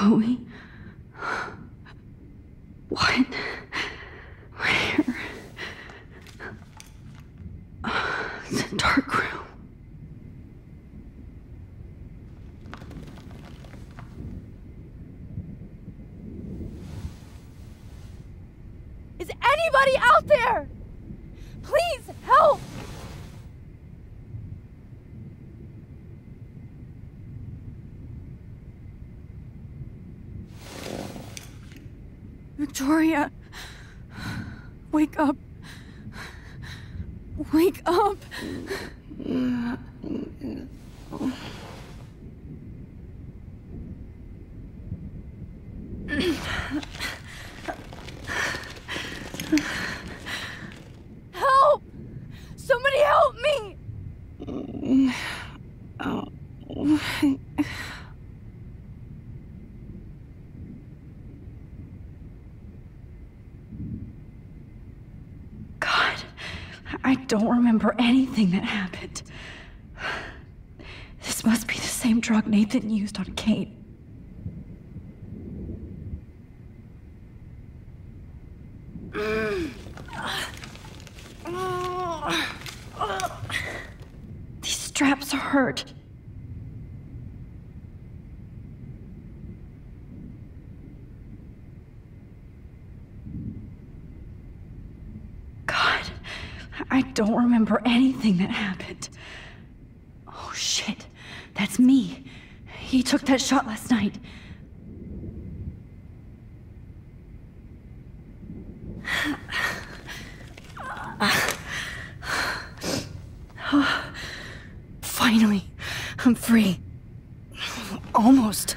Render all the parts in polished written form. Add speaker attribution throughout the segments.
Speaker 1: Chloe? What? Where? It's a dark room.
Speaker 2: Is anybody out there? Please help! Victoria, wake up. Wake up. Help! Somebody help me!
Speaker 1: God, I don't remember anything that happened. This must be the same drug Nathan used on Kate. These straps hurt. God, I don't remember anything that happened. Oh shit, that's me. He took that shot last night. Finally, I'm free. Almost.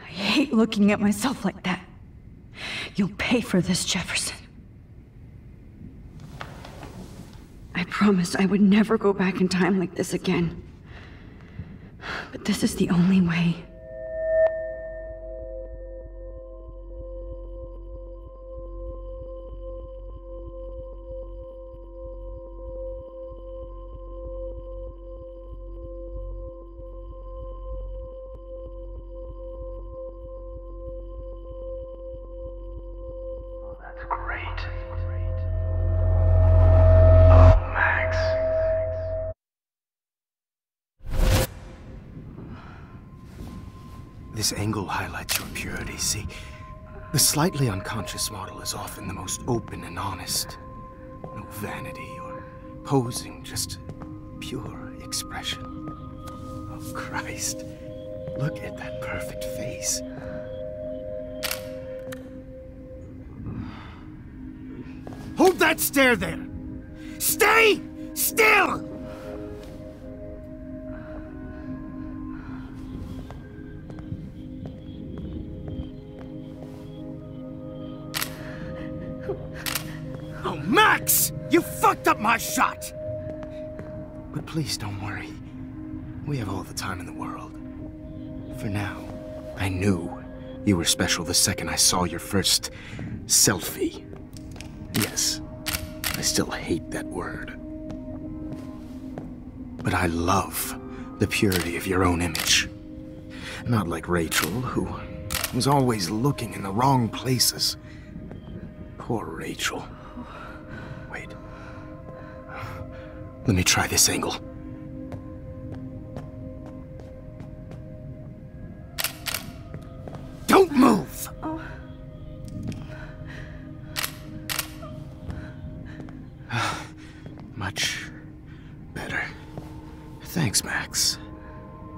Speaker 1: I hate looking at myself like that. You'll pay for this, Jefferson. I promised I would never go back in time like this again. But this is the only way.
Speaker 3: This angle highlights your purity, see? The slightly unconscious model is often the most open and honest. No vanity or posing, just pure expression. Oh, Christ. Look at that perfect face. Hold that stare there! Stay still! Oh, Max! You fucked up my shot! But please don't worry. We have all the time in the world. For now, I knew you were special the second I saw your first selfie. Yes, I still hate that word. But I love the purity of your own image. Not like Rachel, who was always looking in the wrong places. Poor Rachel. Wait. Let me try this angle. Don't move! Much better. Thanks, Max.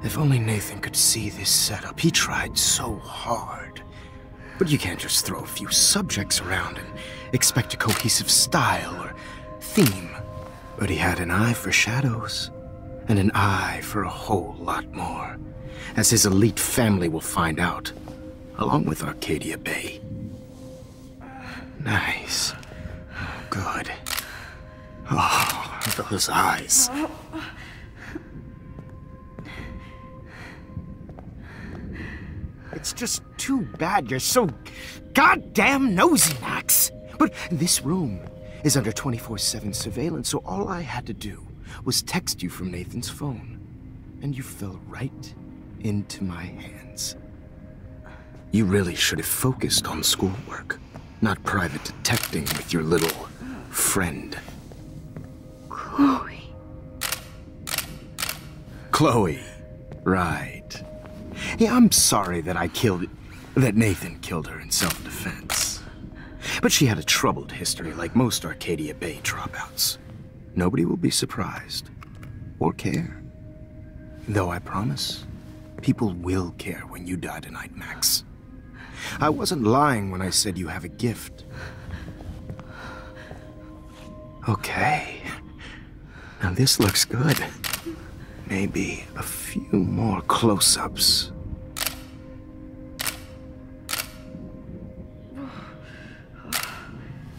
Speaker 3: If only Nathan could see this setup. He tried so hard. But you can't just throw a few subjects around and expect a cohesive style or theme. But he had an eye for shadows. and an eye for a whole lot more, as his elite family will find out, along with Arcadia Bay. Nice. Good. Oh, those eyes. It's just too bad you're so goddamn nosy, Max. But this room is under 24/7 surveillance, so all I had to do was text you from Nathan's phone. And you fell right into my hands. You really should have focused on schoolwork, not private detecting with your little friend.
Speaker 1: Chloe.
Speaker 3: Chloe. Right. Yeah, I'm sorry that Nathan killed her in self-defense. But she had a troubled history like most Arcadia Bay dropouts. Nobody will be surprised. Or care. Though I promise, people will care when you die tonight, Max. I wasn't lying when I said you have a gift. Okay. Now this looks good. Maybe a few more close-ups.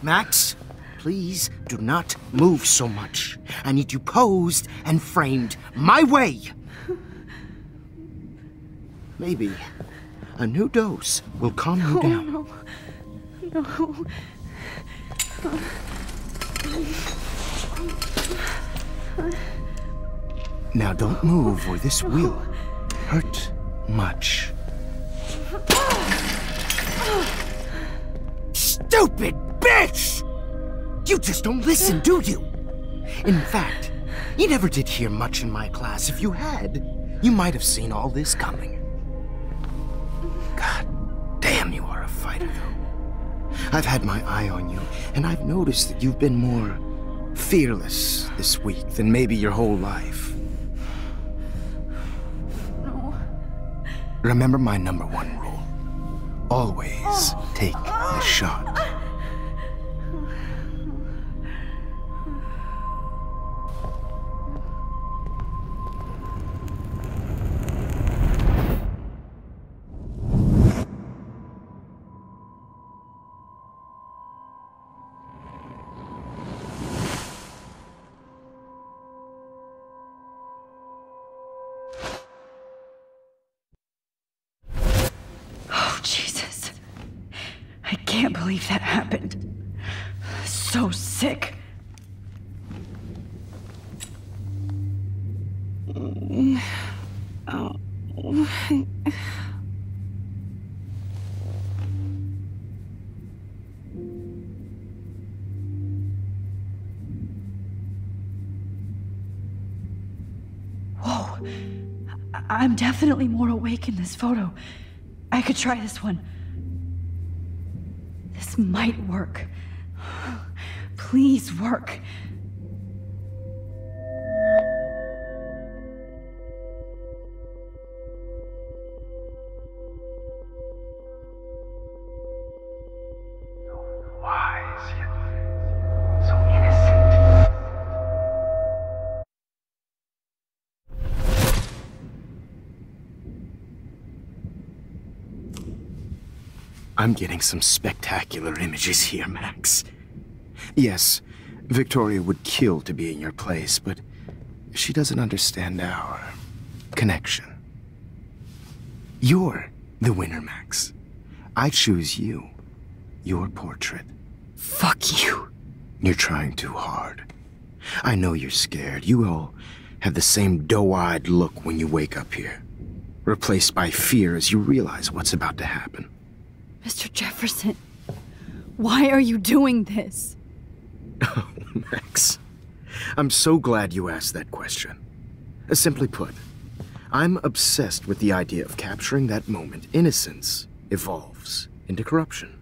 Speaker 3: Max, please do not move so much. I need you posed and framed my way. Maybe a new dose will calm you down.
Speaker 1: No.
Speaker 3: Now don't move or this will hurt much. Stupid bitch! You just don't listen, do you? In fact, you never did hear much in my class. If you had, you might have seen all this coming. God damn, you are a fighter, though. I've had my eye on you, and I've noticed that you've been more fearless this week than maybe your whole life.
Speaker 1: No.
Speaker 3: Remember my #1 rule. Always take the shot.
Speaker 1: Jesus. I can't believe that happened. So sick. Oh. Whoa. I'm definitely more awake in this photo. I could try this one. This might work. Please work.
Speaker 3: So wise, yet so innocent. I'm getting some spectacular images here, Max. Yes, Victoria would kill to be in your place, but she doesn't understand our connection. You're the winner, Max. I choose you. Your portrait.
Speaker 1: Fuck you.
Speaker 3: You're trying too hard. I know you're scared. You all have the same doe-eyed look when you wake up here, replaced by fear as you realize what's about to happen.
Speaker 2: Mr. Jefferson, why are you doing this?
Speaker 3: Oh, Max. I'm so glad you asked that question. Simply put, I'm obsessed with the idea of capturing that moment innocence evolves into corruption.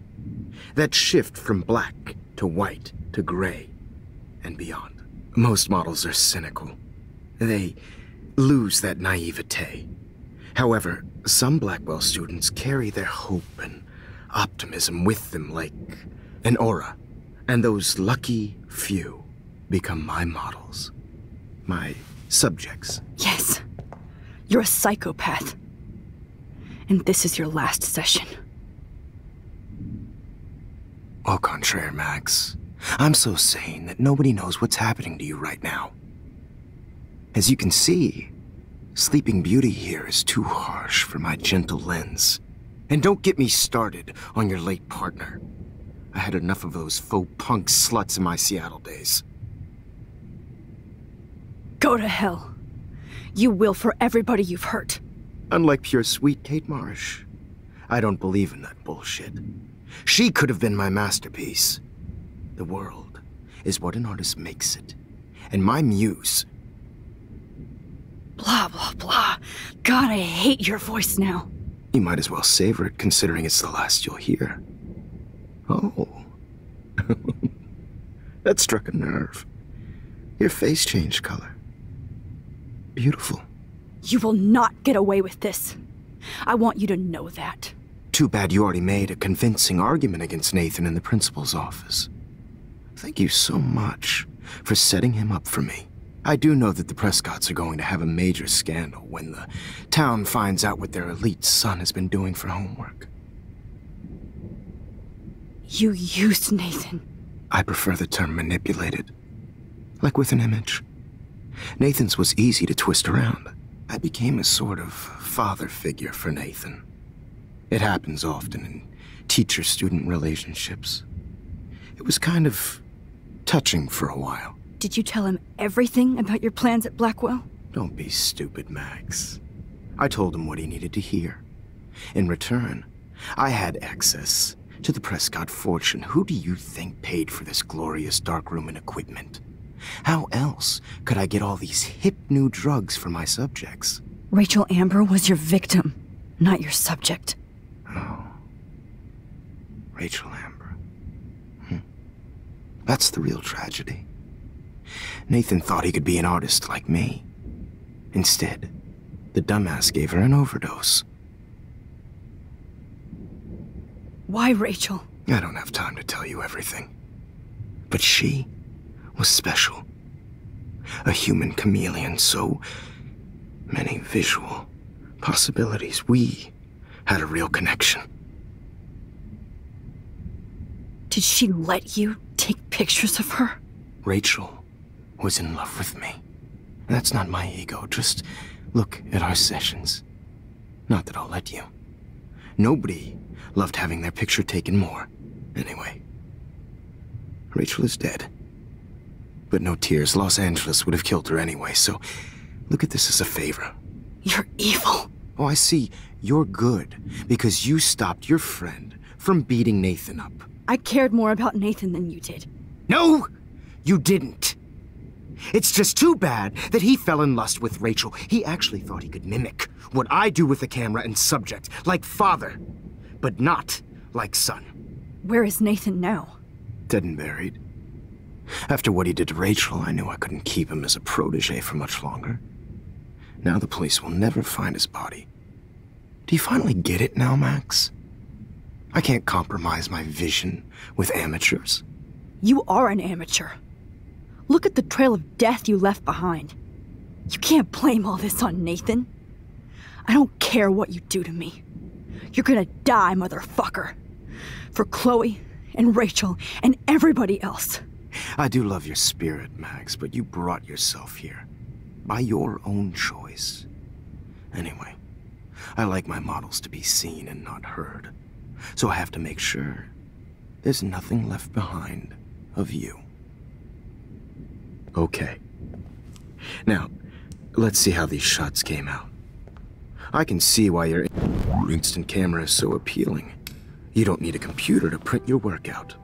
Speaker 3: That shift from black to white to gray and beyond. Most models are cynical. They lose that naivete. However, some Blackwell students carry their hope and optimism with them like an aura. And those lucky few become my models. My subjects.
Speaker 2: Yes. You're a psychopath. And this is your last session.
Speaker 3: Au contraire, Max. I'm so sane that nobody knows what's happening to you right now. As you can see, Sleeping Beauty here is too harsh for my gentle lens. And don't get me started on your late partner. I had enough of those faux punk sluts in my Seattle days.
Speaker 2: Go to hell. You will for everybody you've hurt.
Speaker 3: Unlike pure sweet Kate Marsh, I don't believe in that bullshit. She could have been my masterpiece. The world is what an artist makes it. And my muse...
Speaker 2: Blah, blah, blah. God, I hate your voice now.
Speaker 3: You might as well savor it, considering it's the last you'll hear. Oh. That struck a nerve. Your face changed color. Beautiful.
Speaker 2: You will not get away with this. I want you to know that.
Speaker 3: Too bad you already made a convincing argument against Nathan in the principal's office. Thank you so much for setting him up for me. I do know that the Prescotts are going to have a major scandal when the town finds out what their elite son has been doing for homework.
Speaker 2: You used Nathan.
Speaker 3: I prefer the term manipulated. Like with an image. Nathan's was easy to twist around. I became a sort of father figure for Nathan. It happens often in teacher-student relationships. It was kind of touching for a while.
Speaker 2: Did you tell him everything about your plans at Blackwell?
Speaker 3: Don't be stupid, Max. I told him what he needed to hear. In return, I had access to the Prescott fortune. Who do you think paid for this glorious darkroom and equipment? How else could I get all these hip new drugs for my subjects?
Speaker 2: Rachel Amber was your victim, not your subject.
Speaker 3: Oh. Rachel Amber. That's the real tragedy. Nathan thought he could be an artist like me. Instead, the dumbass gave her an overdose.
Speaker 2: Why Rachel?
Speaker 3: I don't have time to tell you everything. But she was special. A human chameleon, so many visual possibilities. We had a real connection.
Speaker 2: Did she let you take pictures of her?
Speaker 3: Rachel was in love with me. That's not my ego, just look at our sessions. Not that I'll let you. Nobody loved having their picture taken more. Anyway, Rachel is dead. But no tears, Los Angeles would have killed her anyway, so look at this as a favor.
Speaker 2: You're evil.
Speaker 3: Oh, I see. You're good, because you stopped your friend from beating Nathan up.
Speaker 2: I cared more about Nathan than you did.
Speaker 3: No, you didn't. It's just too bad that he fell in lust with Rachel. He actually thought he could mimic what I do with the camera and subject, like father, but not like son.
Speaker 2: Where is Nathan now?
Speaker 3: Dead and buried. After what he did to Rachel, I knew I couldn't keep him as a protege for much longer. Now the police will never find his body. Do you finally get it now, Max? I can't compromise my vision with amateurs.
Speaker 2: You are an amateur. Look at the trail of death you left behind. You can't blame all this on Nathan. I don't care what you do to me. You're gonna die, motherfucker. For Chloe and Rachel and everybody else.
Speaker 3: I do love your spirit, Max, but you brought yourself here. By your own choice. Anyway, I like my models to be seen and not heard. So I have to make sure there's nothing left behind of you. Okay. Now, let's see how these shots came out. I can see why your instant camera is so appealing. You don't need a computer to print your work out.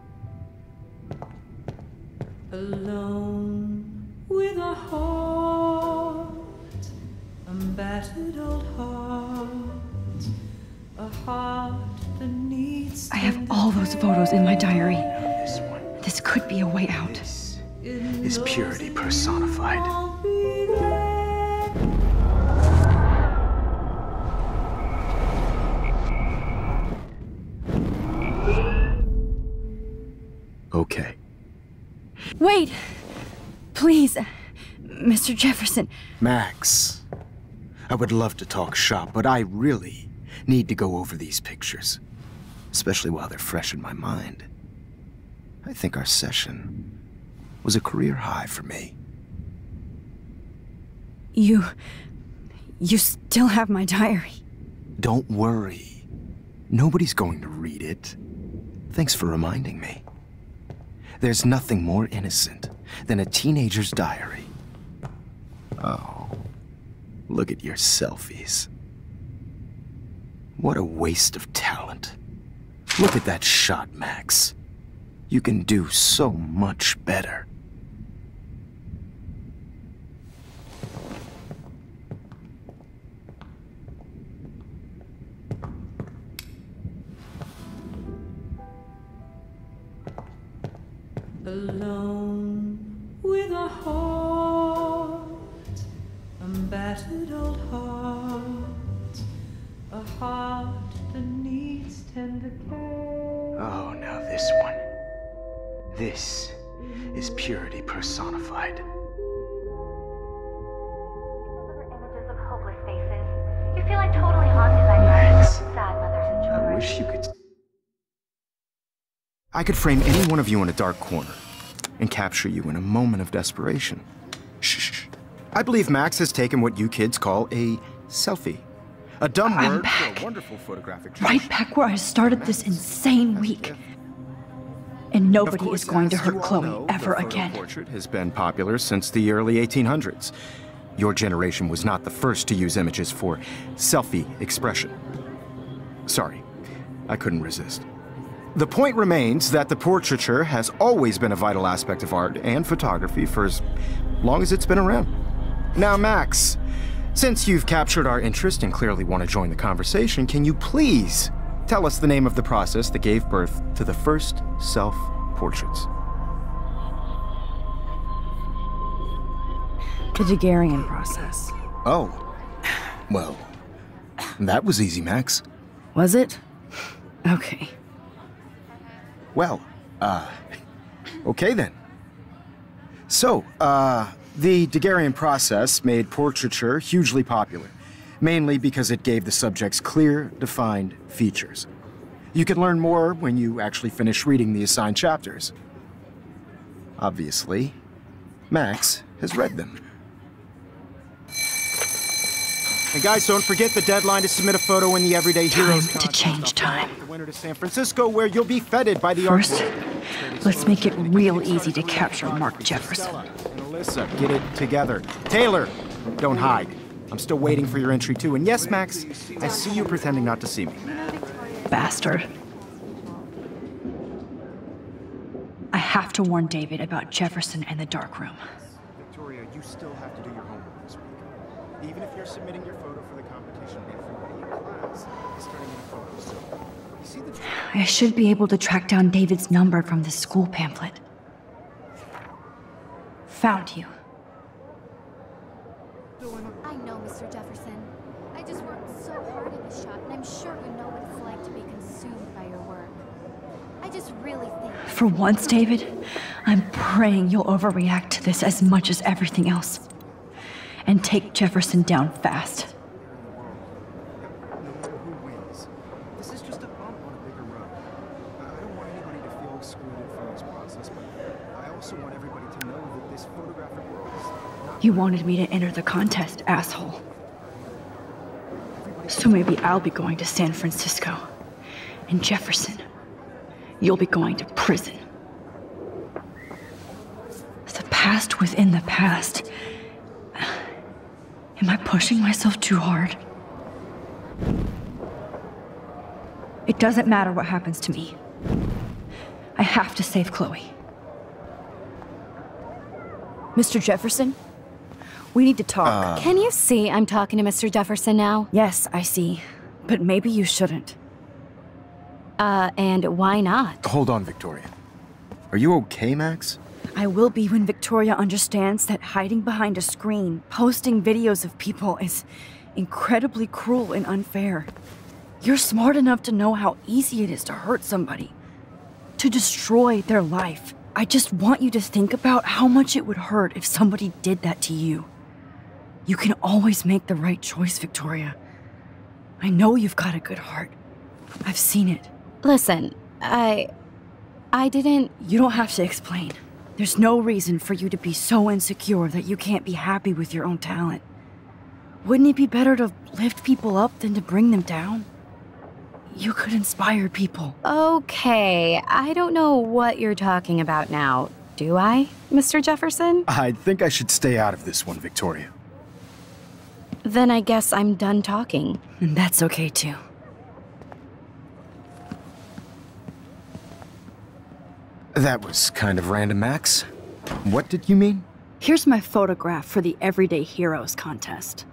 Speaker 4: Alone with a heart, a battered old heart, a heart that needs.
Speaker 1: I have all those photos in my diary.
Speaker 3: This one
Speaker 1: This could be a way out.
Speaker 3: is purity personified. Okay.
Speaker 2: Wait! Please, Mr. Jefferson.
Speaker 3: Max, I would love to talk shop, but I really need to go over these pictures, especially while they're fresh in my mind. I think our session was a career high for me.
Speaker 2: You still have my diary.
Speaker 3: Don't worry. Nobody's going to read it. Thanks for reminding me. There's nothing more innocent than a teenager's diary. Oh, look at your selfies. What a waste of talent. Look at that shot, Max. You can do so much better.
Speaker 4: Alone with a heart, a battered old heart, a heart that needs tender care.
Speaker 3: Oh, now this one. This is purity personified.
Speaker 5: Images of hopeless faces. You feel like totally haunted by
Speaker 3: Max,
Speaker 5: sad mothers and
Speaker 3: I
Speaker 5: children.
Speaker 3: wish you could... I could frame any one of you in a dark corner and capture you in a moment of desperation. Shh. I believe Max has taken what you kids call a selfie. A dumb word for a wonderful photographic treasure.
Speaker 1: Right back where I started this insane week. And nobody is going to hurt Chloe ever again.
Speaker 3: The portrait has been popular since the early 1800s. Your generation was not the first to use images for selfie expression. Sorry, I couldn't resist. The point remains that the portraiture has always been a vital aspect of art and photography for as long as it's been around. Now, Max, since you've captured our interest and clearly want to join the conversation, can you please tell us the name of the process that gave birth to the first self-portraits?
Speaker 2: The Daguerrean process.
Speaker 3: Oh, well, that was easy, Max.
Speaker 2: Was it? Okay.
Speaker 3: Well, okay then. So, the Daguerrean process made portraiture hugely popular, mainly because it gave the subjects clear, defined features. You can learn more when you actually finish reading the assigned chapters. Obviously, Max has read them. And guys, don't forget the deadline to submit a photo in the Everyday Heroes
Speaker 1: Time to change time.
Speaker 3: The winner to San Francisco, where you'll be feted by the
Speaker 1: First,
Speaker 3: art.
Speaker 1: let's make it real easy to capture Mark Jefferson.
Speaker 3: And Alyssa, get it together. Taylor, don't hide. I'm still waiting for your entry too. And yes, Max, I see you pretending not to see me.
Speaker 1: Bastard. I have to warn David about Jefferson and the dark room.
Speaker 3: Victoria, you still have to do your homework this week. Even if you're submitting your photo for the competition, everybody in class is turning in a photo. So, you see the...
Speaker 1: I should be able to track down David's number from the school pamphlet. Found you.
Speaker 5: I know, Mr. Jefferson. I just worked so hard in this shop, and I'm sure you know what it's like to be consumed by your work. I just really think...
Speaker 1: For once, David, I'm praying you'll overreact to this as much as everything else. And take Jefferson down fast.
Speaker 3: No matter who wins, this is just a bump on a bigger road. I don't want anybody to feel excluded from this process, but I also want everybody to know that this photographic world is not...
Speaker 1: You wanted me to enter the contest, asshole. So maybe I'll be going to San Francisco. And Jefferson, you'll be going to prison. The past within the past. Am I pushing myself too hard? It doesn't matter what happens to me. I have to save Chloe.
Speaker 2: Mr. Jefferson? We need to talk.
Speaker 5: Can you see I'm talking to Mr. Jefferson now?
Speaker 2: Yes, I see. But maybe you shouldn't.
Speaker 5: And why not?
Speaker 3: Hold on, Victoria. Are you okay, Max?
Speaker 2: I will be when Victoria understands that hiding behind a screen, posting videos of people is incredibly cruel and unfair. You're smart enough to know how easy it is to hurt somebody, to destroy their life. I just want you to think about how much it would hurt if somebody did that to you. You can always make the right choice, Victoria. I know you've got a good heart. I've seen it.
Speaker 6: Listen, I didn't...
Speaker 2: You don't have to explain. There's no reason for you to be so insecure that you can't be happy with your own talent. Wouldn't it be better to lift people up than to bring them down? You could inspire people.
Speaker 6: Okay, I don't know what you're talking about now, do I, Mr. Jefferson?
Speaker 3: I think I should stay out of this one, Victoria.
Speaker 6: Then I guess I'm done talking.
Speaker 2: And that's okay too.
Speaker 3: That was kind of random, Max. What did you mean?
Speaker 2: Here's my photograph for the Everyday Heroes contest.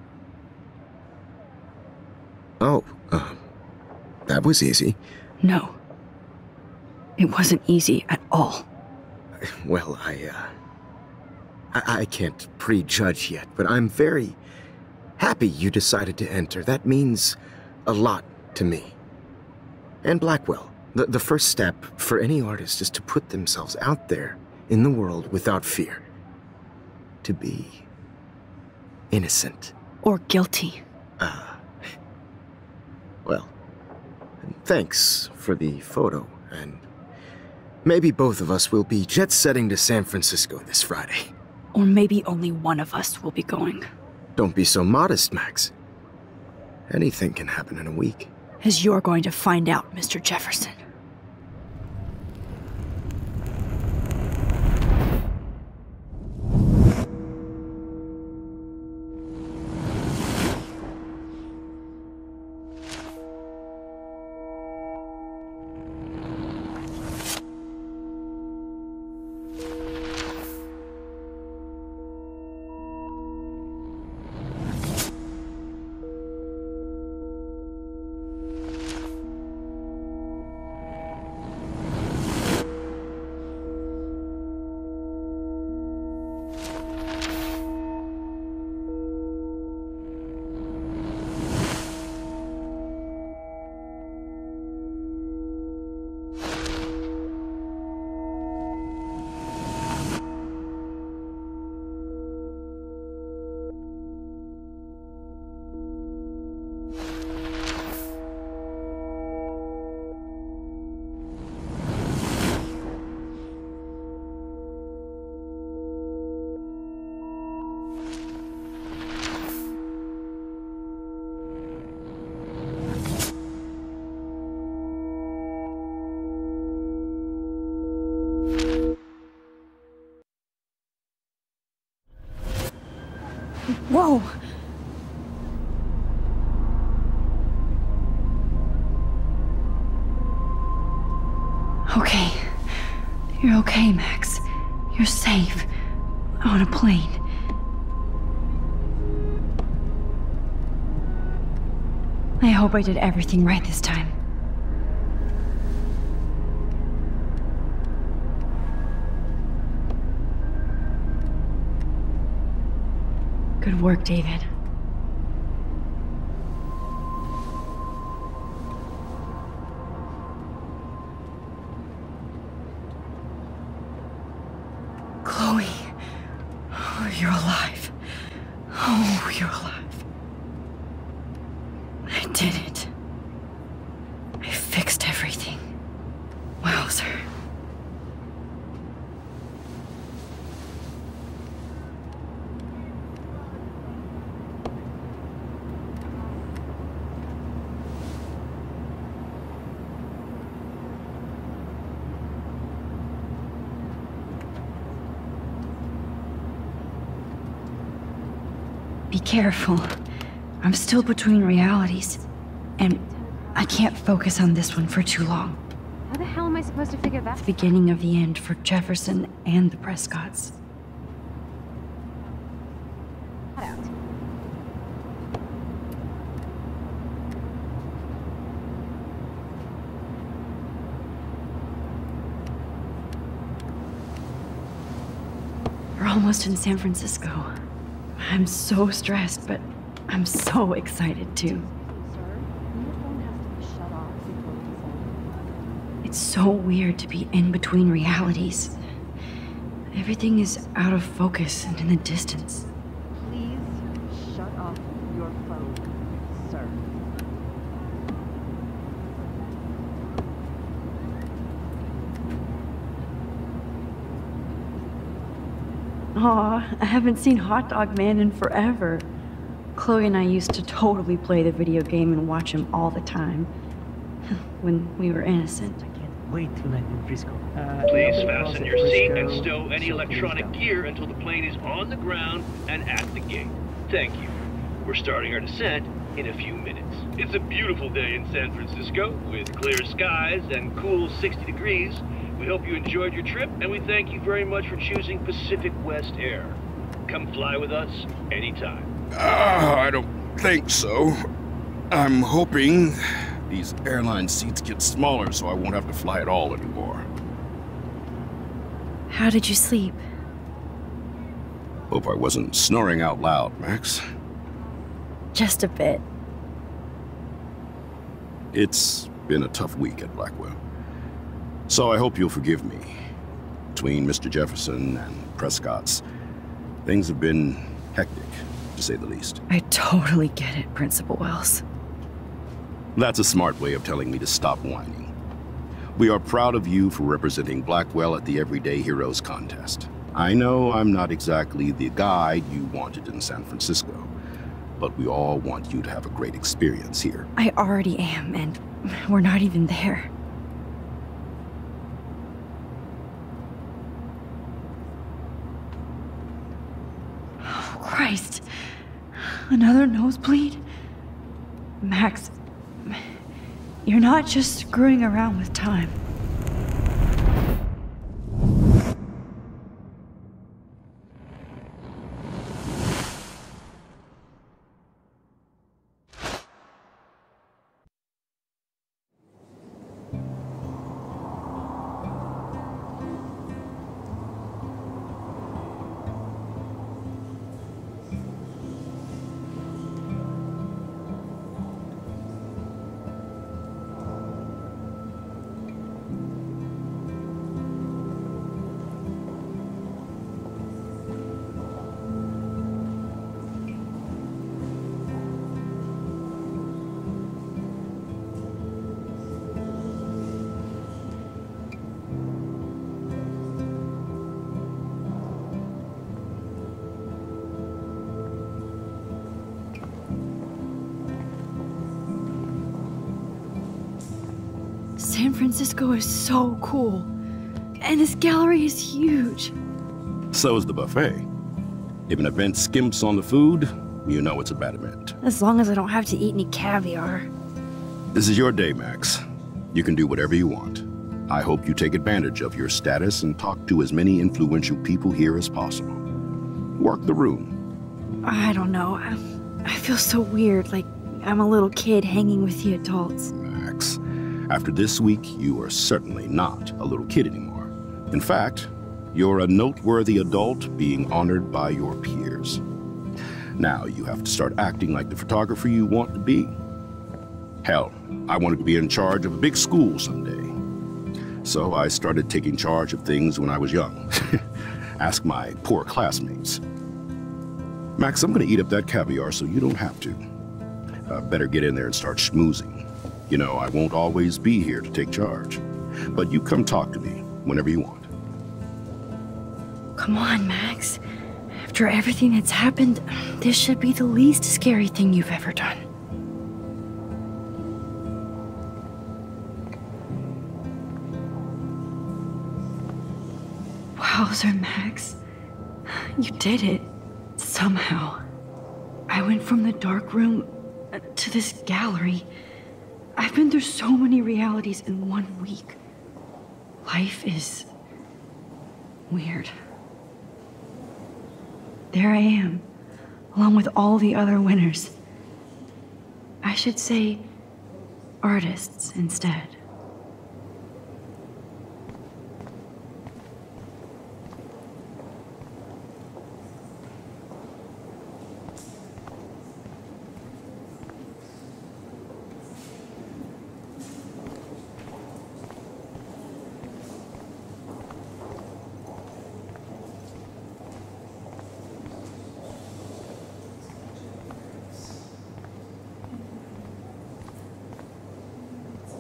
Speaker 3: Oh, that was easy.
Speaker 2: No. It wasn't easy at all.
Speaker 3: Well, I can't prejudge yet, but I'm very happy you decided to enter. That means a lot to me. And Blackwell. The first step for any artist is to put themselves out there in the world without fear. To be innocent.
Speaker 2: Or guilty.
Speaker 3: Well, thanks for the photo, and maybe both of us will be jet-setting to San Francisco this Friday.
Speaker 2: Or maybe only one of us will be going.
Speaker 3: Don't be so modest, Max. Anything can happen in a week.
Speaker 2: As you're going to find out, Mr. Jefferson. Whoa!
Speaker 1: Okay. You're okay, Max. You're safe. On a plane. I hope I did everything right this time. Good work, David. Chloe. Oh, you're alive. Oh, you're alive. I did it. I fixed everything. Wowzer. Be careful. I'm still between realities, and I can't focus on this one for too long.
Speaker 5: How the hell am I supposed to figure that?
Speaker 1: The beginning of the end for Jefferson and the Prescotts.
Speaker 5: out?
Speaker 1: We're almost in San Francisco. I'm so stressed, but I'm so excited too. It's so weird to be in between realities. Everything is out of focus and in the distance.
Speaker 7: Please shut off your phone, sir.
Speaker 1: Aw, I haven't seen Hot Dog Man in forever. Chloe and I used to totally play the video game and watch him all the time. When we were innocent.
Speaker 8: Wait till I'm in Frisco.
Speaker 9: Please fasten your seat and stow any electronic gear until the plane is on the ground and at the gate. Thank you. We're starting our descent in a few minutes. It's a beautiful day in San Francisco with clear skies and cool 60 degrees. We hope you enjoyed your trip, and we thank you very much for choosing Pacific West Air. Come fly with us anytime.
Speaker 10: I don't think so. I'm hoping these airline seats get smaller so I won't have to fly at all anymore.
Speaker 1: How did you sleep?
Speaker 10: Hope I wasn't snoring out loud, Max.
Speaker 1: Just a bit.
Speaker 10: It's been a tough week at Blackwell. So I hope you'll forgive me. Between Mr. Jefferson and Prescott's, things have been hectic, to say the least.
Speaker 1: I totally get it, Principal Wells.
Speaker 10: That's a smart way of telling me to stop whining. We are proud of you for representing Blackwell at the Everyday Heroes contest. I know I'm not exactly the guide you wanted in San Francisco, but we all want you to have a great experience here.
Speaker 1: I already am, and we're not even there. Oh, Christ. Another nosebleed? Max, you're not just screwing around with time. San Francisco is so cool. And this gallery is huge.
Speaker 10: So is the buffet. If an event skimps on the food, you know it's a bad event.
Speaker 1: As long as I don't have to eat any caviar.
Speaker 10: This is your day, Max. You can do whatever you want. I hope you take advantage of your status and talk to as many influential people here as possible. Work the room.
Speaker 1: I don't know. I feel so weird, like I'm a little kid hanging with the adults.
Speaker 10: Max, after this week, you are certainly not a little kid anymore. In fact, you're a noteworthy adult being honored by your peers. Now you have to start acting like the photographer you want to be. Hell, I wanted to be in charge of a big school someday. So I started taking charge of things when I was young. Ask my poor classmates. Max, I'm gonna eat up that caviar so you don't have to. Better get in there and start schmoozing. You know, I won't always be here to take charge. But you come talk to me whenever you want.
Speaker 1: Come on, Max. After everything that's happened, this should be the least scary thing you've ever done. Wowzer, Max. You did it. Somehow. I went from the dark room to this gallery. I've been through so many realities in 1 week. Life is weird. There I am, along with all the other winners. I should say artists instead.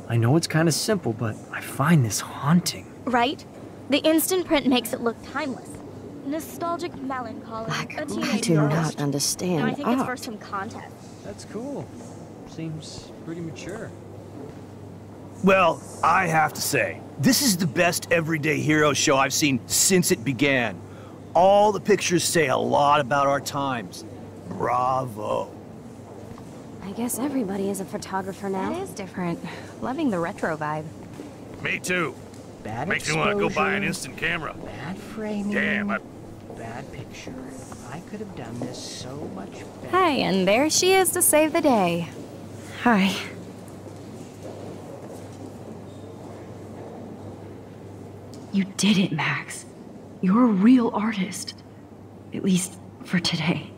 Speaker 8: I know it's kind of simple, but I find this haunting.
Speaker 11: Right? The instant print makes it look timeless. Nostalgic melancholy.
Speaker 12: Like,
Speaker 11: a
Speaker 12: I
Speaker 11: teenage
Speaker 12: do
Speaker 11: girl.
Speaker 12: not understand
Speaker 11: And I think it's for
Speaker 12: art.
Speaker 11: some contest.
Speaker 13: That's cool. Seems pretty mature.
Speaker 14: Well, I have to say, this is the best everyday hero show I've seen since it began. All the pictures say a lot about our times. Bravo.
Speaker 6: I guess everybody is a photographer now. It is different. Loving the retro vibe.
Speaker 9: Me too.
Speaker 13: Bad
Speaker 9: Makes me want to go buy an
Speaker 13: exposure,
Speaker 9: instant camera.
Speaker 13: Bad framing.
Speaker 9: Damn,
Speaker 13: Bad picture. I could have done this so much better.
Speaker 6: Hey, and there she is to save the day.
Speaker 1: Hi. You did it, Max. You're a real artist. At least for today.